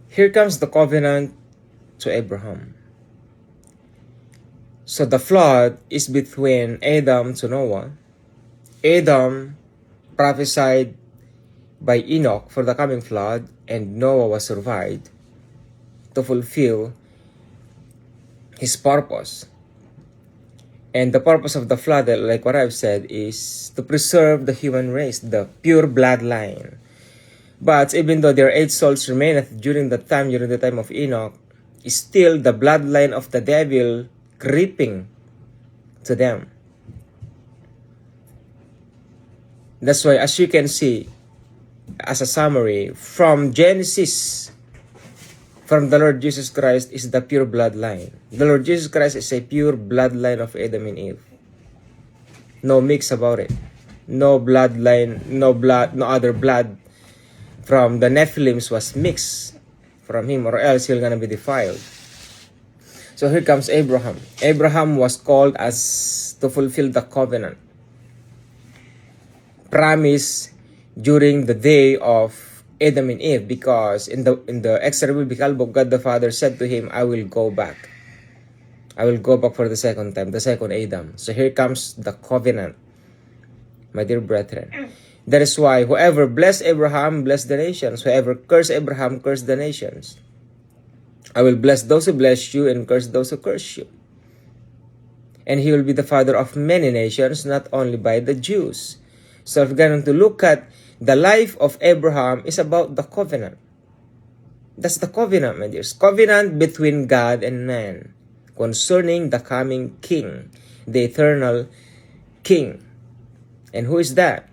Here comes the covenant to Abraham. So the flood is between Adam to Noah. Adam prophesied by Enoch for the coming flood, and Noah was survived to fulfill his purpose. And the purpose of the flood, like what I've said, is to preserve the human race, the pure bloodline. But even though their 8 souls remaineth during the time of Enoch, still the bloodline of the devil creeping to them. That's why, as you can see, as a summary, from Genesis, from the Lord Jesus Christ is the pure bloodline. The Lord Jesus Christ is a pure bloodline of Adam and Eve. No mix about it. No bloodline, no other blood from the Nephilims was mixed from him, or else he's gonna be defiled. So here comes Abraham. Abraham was called as to fulfill the covenant promise during the day of Adam and Eve, because in the extra-biblical book, God the Father said to him, I will go back. I will go back for the second time, the second Adam. So here comes the covenant, my dear brethren. That is why whoever bless Abraham, bless the nations. Whoever curse Abraham, curse the nations. I will bless those who bless you and curse those who curse you. And he will be the father of many nations, not only by the Jews. So if we're going to look at the life of Abraham, is about the covenant. That's the covenant, my dears. Covenant between God and man concerning the coming king, the eternal king. And who is that?